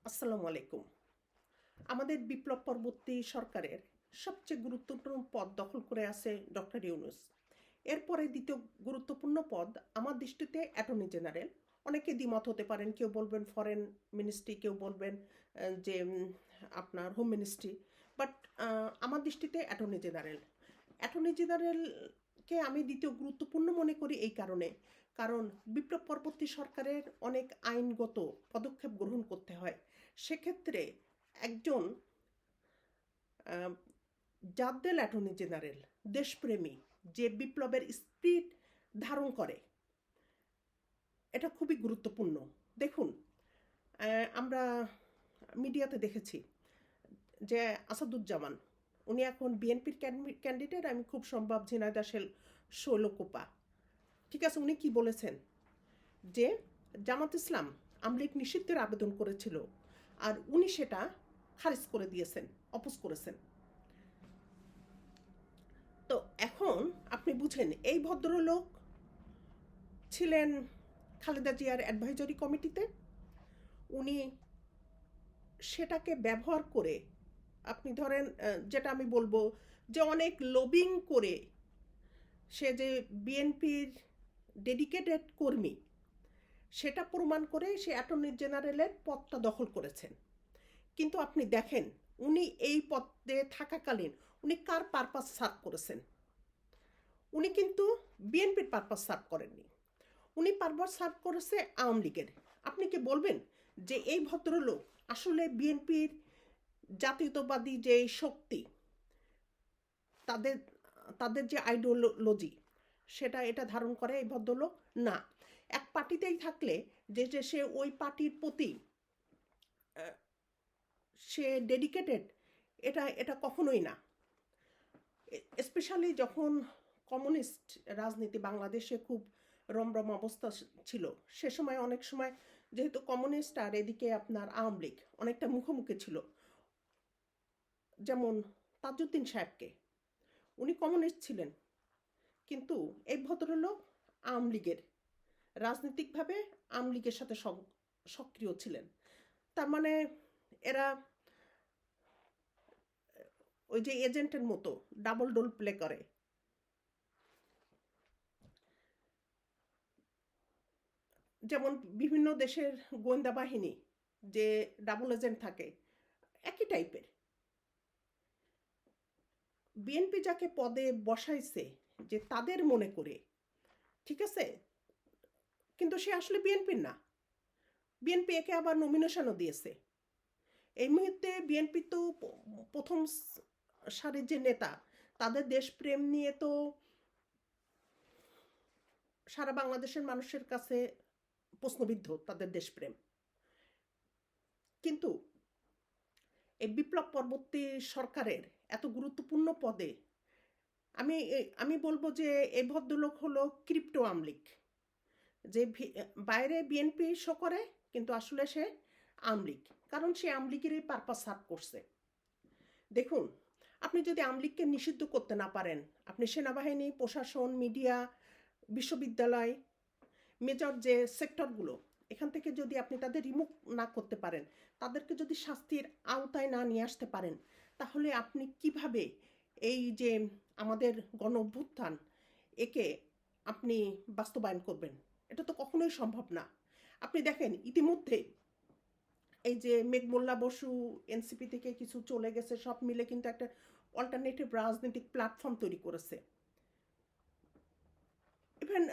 আসসালামু আলাইকুম। আমাদের বিপ্লব পরবর্তী সরকারের সবচেয়ে গুরুত্বপূর্ণ পদ দখল করে আছে ডক্টর ইউনূস। এরপরে দ্বিতীয় গুরুত্বপূর্ণ পদ আমার দৃষ্টিতে অ্যাটর্নি জেনারেল। অনেকে দ্বিমত হতে পারেন, কেউ বলবেন ফরেন মিনিস্ট্রি, কেউ বলবেন যে আপনার হোম মিনিস্ট্রি। বাট আমার দৃষ্টিতে অ্যাটর্নি জেনারেল। অ্যাটর্নি জেনারেলকে আমি দ্বিতীয় গুরুত্বপূর্ণ মনে করি এই কারণে, কারণ বিপ্লব পরবর্তী সরকারের অনেক আইনগত পদক্ষেপ গ্রহণ করতে হয়। সেক্ষেত্রে একজন জাদ্দেল অ্যাটর্নি জেনারেল, দেশপ্রেমী, যে বিপ্লবের স্পিরিট ধারণ করে, এটা খুবই গুরুত্বপূর্ণ। দেখুন, আমরা মিডিয়াতে দেখেছি যে আসাদুজ্জামান, উনি এখন বিএনপির ক্যান্ডিডেট, আমি খুব সম্ভব ঝিনাইদহ শৈলকুপা। ঠিক আছে, উনি কি বলেছেন যে জামাত ইসলাম আমলিগ নিষিদ্ধের আবেদন করেছিল, আর উনি সেটা খারিজ করে দিয়েছেন, অপোজ করেছেন। তো এখন আপনি বুঝেন, এই ভদ্রলোক ছিলেন খালেদা জিয়ার অ্যাডভাইজরি কমিটিতে। উনি সেটাকে ব্যবহার করে, আপনি ধরেন যেটা আমি বলবো, যে অনেক লবিং করে সে যে বিএনপির ডেডিকেটেড কর্মী, সেটা প্রমাণ করে সে অ্যাটর্নি জেনারেলের পদটা দখল করেছেন। কিন্তু আপনি দেখেন, উনি এই পদে থাকাকালীন উনি কার পারপাস সার্ভ করেছেন? উনি কিন্তু বিএনপির পারপাস সার্ভ করেননি, উনি পারপাস সার্ভ করেছে আওয়ামী লীগের। আপনি কি বলবেন যে এই ভদ্রলোক আসলে বিএনপির জাতীয়তাবাদী যে শক্তি, তাদের তাদের যে আইডিওলজি, সেটা এটা ধারণ করে এই ভদ্রলোক? না। এক পার্টিতেই থাকলে যে যে সে ওই পার্টির প্রতি সে ডেডিকেটেড, এটা এটা কখনোই না। স্পেশালি যখন কমিউনিস্ট রাজনীতি বাংলাদেশে খুব রমরম অবস্থা ছিল, সে সময় অনেক সময় যেহেতু কমিউনিস্ট আর এদিকে আপনার আওয়ামী লীগ অনেকটা মুখোমুখি ছিল। যেমন তাজউদ্দিন সাহেবকে, উনি কমিউনিস্ট ছিলেন, কিন্তু এই ভদ্রলোক আওয়ামী লীগের, রাজনৈতিকভাবে আওয়ামী লীগের সাথে সক্রিয় ছিলেন। তার মানে এরা ওই যে এজেন্টের মতো ডাবল রোল প্লে করে। যেমন বিভিন্ন দেশের গোয়েন্দা বাহিনী যে ডাবল এজেন্ট থাকে, একই টাইপের। বিএনপি যাকে পদে বসাইছে যে তাদের মনে করে, ঠিক আছে, কিন্তু সে আসলে বিএনপির না। বিএনপি একে আবার নমিনেশনও দিয়েছে। এই মুহূর্তে বিএনপি তো প্রথম সারির যে নেতা, তাদের দেশপ্রেম নিয়ে তো সারা বাংলাদেশের মানুষের কাছে প্রশ্নবিদ্ধ, তাদের দেশপ্রেম। কিন্তু এই বিপ্লব পরবর্তী সরকারের এত গুরুত্বপূর্ণ পদে আমি আমি বলবো যে এই ভদ্রলোক হলো ক্রিপ্টো আমলিক, যে বাইরে বিএনপি শো করে, কিন্তু আসলে সে আমলিক, কারণ সে আমলিগেরই পারপাস সার্ভ করছে। দেখুন, আপনি যদি আমলিগকে নিষিদ্ধ করতে না পারেন, আপনি সেনাবাহিনী, প্রশাসন, মিডিয়া, বিশ্ববিদ্যালয়, মেজর যে সেক্টরগুলো, এখান থেকে যদি আপনি তাদের রিমুভ না করতে পারেন, তাদেরকে যদি শাস্তির আওতায় না নিয়ে আসতে পারেন, তাহলে আপনি কিভাবে এই যে আমাদের গণ অভ্যুত্থান, একে আপনি বাস্তবায়ন করবেন? এটা তো কখনোই সম্ভব না। আপনি দেখেন, ইতিমধ্যে এই যে মেঘমোল্লা বসু এনসিপি থেকে কিছু চলে গেছে, সব মিলে কিন্তু একটা অল্টারনেটিভ রাজনৈতিক প্ল্যাটফর্ম তৈরি করেছে। ইভেন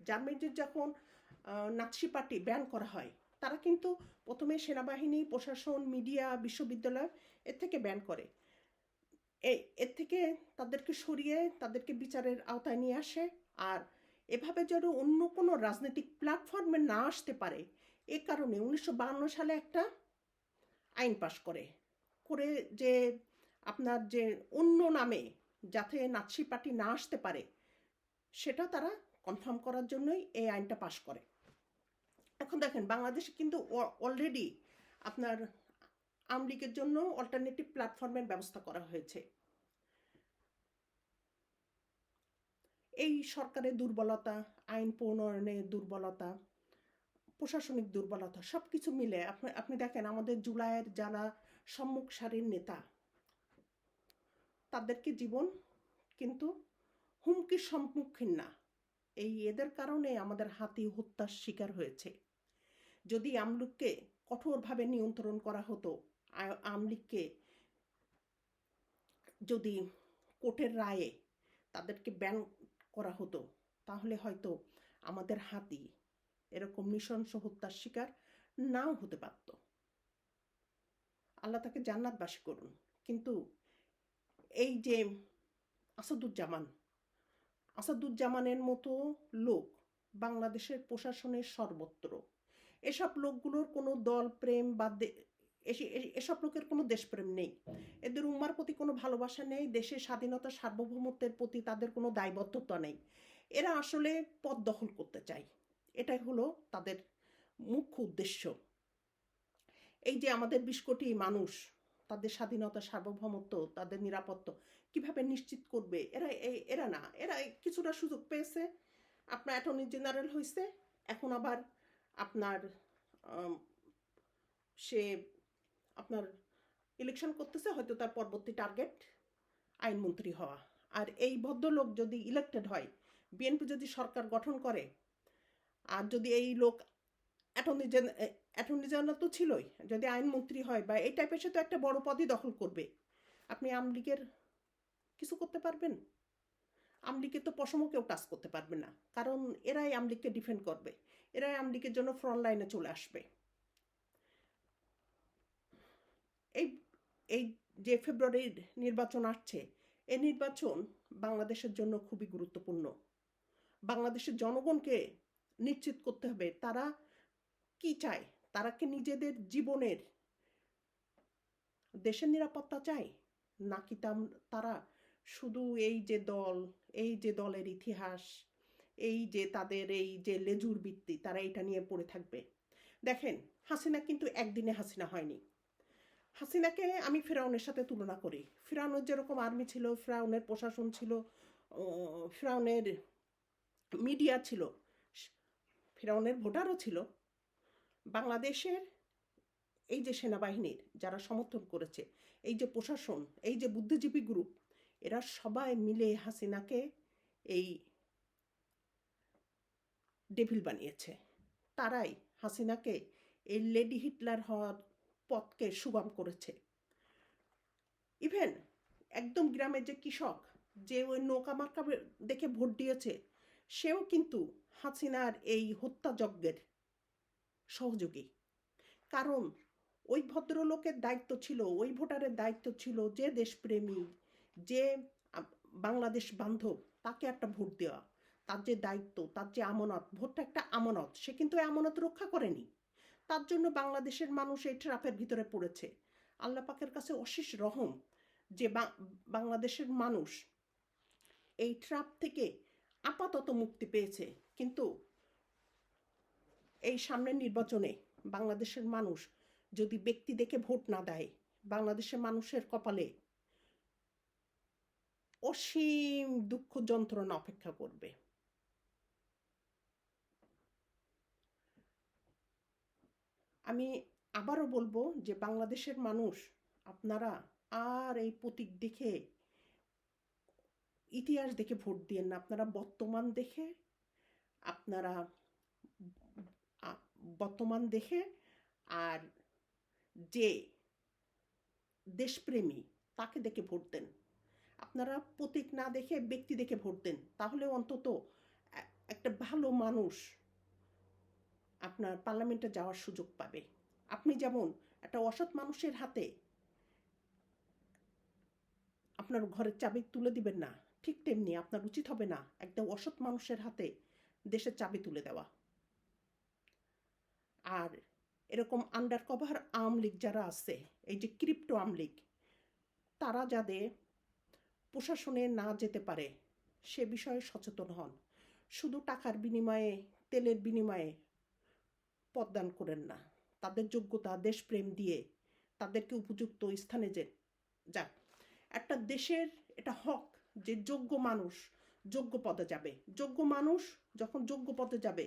জার্মানিতে যখন নাৎসি পার্টি ব্যান করা হয়, তারা কিন্তু প্রথমে সেনাবাহিনী, প্রশাসন, মিডিয়া, বিশ্ববিদ্যালয় এর থেকে ব্যান করে। এর থেকে তাদেরকে সরিয়ে তাদেরকে বিচারের আওতায় নিয়ে আসে। আর এভাবে যেন অন্য কোনো রাজনৈতিক প্ল্যাটফর্মে না আসতে পারে, এ কারণে 1952 সালে একটা আইন পাশ করে করে যে আপনার যে অন্য নামে যাতে নাৎসি পার্টি না আসতে পারে, সেটা তারা কনফার্ম করার জন্যই এই আইনটা পাশ করে। এখন দেখেন, বাংলাদেশে কিন্তু অলরেডি আপনার আওয়ামী লীগের জন্য অল্টারনেটিভ প্ল্যাটফর্মের ব্যবস্থা করা হয়েছে। এই সরকারের দুর্বলতা, আইন প্রণয়নের দুর্বলতা, প্রশাসনিক দুর্বলতা সব কিছু মিলে আপনি দেখেন আমাদের জুলাইয়ের যারা সম্মুখ সারির নেতা, তাদেরকে জীবন কিন্তু হুমকির সম্মুখীন না। এদের কারণে আমাদের হাতি হত্যার শিকার হয়েছে। যদি আমলিগকে কঠোরভাবে নিয়ন্ত্রণ করা হতো, আমলিগকে যদি কোর্টের রায়ে তাদেরকে ব্যান করা হতো, তাহলে হয়তো আমাদের হাতি এরকম নৃশংস হত্যার শিকার নাও হতে পারত। আল্লাহ তাকে জান্নাতবাসী করুন। কিন্তু এই যে আসাদুজ্জামানের মতো লোক বাংলাদেশের প্রশাসনের সর্বত্র, এসব লোকগুলোর কোনো দল প্রেম বা এসব লোকের কোনো দেশপ্রেম নেই, এদের উম্মার প্রতি কোনো ভালোবাসা নেই, দেশের স্বাধীনতা সার্বভৌমত্বের প্রতি তাদের কোনো দায়বদ্ধতা নেই। এরা আসলে পদ দখল করতে চায়, এটাই হলো তাদের মুখ্য উদ্দেশ্য। এই যে আমাদের 20 কোটি মানুষ, তাদের স্বাধীনতা সার্বভৌমত্ব, তাদের নিরাপত্তা কিভাবে নিশ্চিত করবে? এরা কিছুটা সুযোগ পেয়েছে। আপনার অ্যাটর্নি জেনারেল হয়েছে, এখন আবার আপনার সে আপনার ইলেকশন করতেছে, হয়তো তার পরবর্তী টার্গেট আইনমন্ত্রী হওয়া। আর এই ভদ্রলোক যদি ইলেক্টেড হয়, বিএনপি যদি সরকার গঠন করে, আর যদি এই লোক অ্যাটর্নি জেনারেল তো ছিলই, যদি আইনমন্ত্রী হয় বা এই টাইপের, সে তো একটা বড় পদই দখল করবে। আপনি আমলিগের কিছু করতে পারবেন? আমলিগকে তো পশমও কেউ টাচ করতে পারবে না, কারণ এরাই আমলিগকে ডিফেন্ড করবে, এরাই আমলিগের জন্য ফ্রন্ট লাইনে চলে আসবে। এই এই যে ফেব্রুয়ারির নির্বাচন আসছে, এই নির্বাচন বাংলাদেশের জন্য খুবই গুরুত্বপূর্ণ। বাংলাদেশের জনগণকে নিশ্চিত করতে হবে তারা কি চায়। তারা কি নিজেদের জীবনের দেশের নিরাপত্তা চায়, নাকি তারা শুধু এই যে দলের ইতিহাস, এই যে তাদের এই যে লেজুর বৃত্তি, তারা এটা নিয়ে পড়ে থাকবে? দেখেন, হাসিনা কিন্তু একদিনে হাসিনা হয়নি। হাসিনাকে আমি ফেরাউনের সাথে তুলনা করি। ফেরাউনের যেরকম আর্মি ছিল, ফেরাউনের প্রশাসন ছিল, ফেরাউনের মিডিয়া ছিল, ফেরাউনের ভোটারও ছিল, বাংলাদেশের এই যে সেনাবাহিনীর যারা সমর্থন করেছে, এই যে প্রশাসন, এই যে বুদ্ধিজীবী গ্রুপ, এরা সবাই মিলে হাসিনাকে এই ডেভিল বানিয়েছে। তারাই হাসিনাকে এই লেডি হিটলার হওয়ার পথকে সুগম করেছে। ইভেন একদম গ্রামের যে কৃষক, যে ওই নৌকা মার্কা দেখে ভোট দিয়েছে, সেও কিন্তু হাসিনার এই হত্যাযজ্ঞের সহযোগী। কারণ ওই ভদ্রলোকের দায়িত্ব ছিল, ওই ভোটারের দায়িত্ব ছিল, যে দেশপ্রেমী, যে বাংলাদেশ বান্ধব, তাকে একটা ভোট দেওয়া। তার যে দায়িত্ব, তার যে আমানত, ভোটটা একটা আমানত, সে কিন্তু এই আমানত রক্ষা করেনি। তার জন্য বাংলাদেশের মানুষ এই ট্র্যাপের ভিতরে পড়েছে। আল্লাহ পাকের কাছে অশেষ রহম যে বাংলাদেশের মানুষ এই ট্র্যাপ থেকে আপাতত মুক্তি পেয়েছে। কিন্তু এই সামনের নির্বাচনে বাংলাদেশের মানুষ যদি ব্যক্তি দেখে ভোট না দেয়, বাংলাদেশের মানুষের কপালে অসীম দুঃখ যন্ত্রণা অপেক্ষা করবে। আমি আবারও বলবো যে বাংলাদেশের মানুষ, আপনারা আর এই প্রতীক দেখে, ইতিহাস দেখে ভোট দিয়েন না। আপনারা বর্তমান দেখে আর যে দেশপ্রেমী, তাকে দেখে ভোট দেন। আপনারা প্রতীক না দেখে ব্যক্তি দেখে ভোট দেন, তাহলে অন্তত একটা ভালো মানুষ আপনার পার্লামেন্টে যাওয়ার সুযোগ পাবে। আপনি যেমন একটা অসৎ মানুষের হাতে আপনার ঘরের চাবি তুলে দিবেন না, ঠিক তেমনি আপনার উচিত হবে না একটা অসৎ মানুষের হাতে দেশের চাবি তুলে দেওয়া। আর এরকম আন্ডার কভার আওয়ামী লীগ যারা আছে, এই যে ক্রিপ্টো আওয়ামী লীগ, তারা যাতে প্রশাসনে না যেতে পারে সে বিষয়ে সচেতন হন। শুধু টাকার বিনিময়ে, তেলের বিনিময়ে পদদান করেন না। তাদের যোগ্যতা, দেশপ্রেম দিয়ে তাদেরকে উপযুক্ত স্থানে যাক। একটা দেশের এটা হক যে যোগ্য মানুষ যোগ্য পদে যাবে। যোগ্য মানুষ যখন যোগ্য পদে যাবে,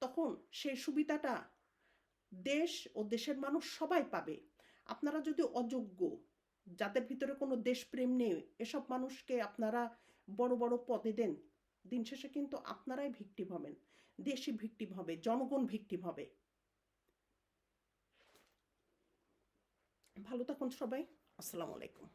তখন সেই সুবিধাটা দেশ ও দেশের মানুষ সবাই পাবে। আপনারা যদি অযোগ্য, যাদের ভিতরে কোনো দেশপ্রেম নেই, এসব মানুষকে আপনারা বড় বড় পদে দেন, দিন শেষে কিন্তু আপনারাই ভিকটিম হবেন, দেশই ভিকটিম হবে, জনগণ ভিকটিম হবে। ভালো থাকুন সবাই। আসসালামু আলাইকুম।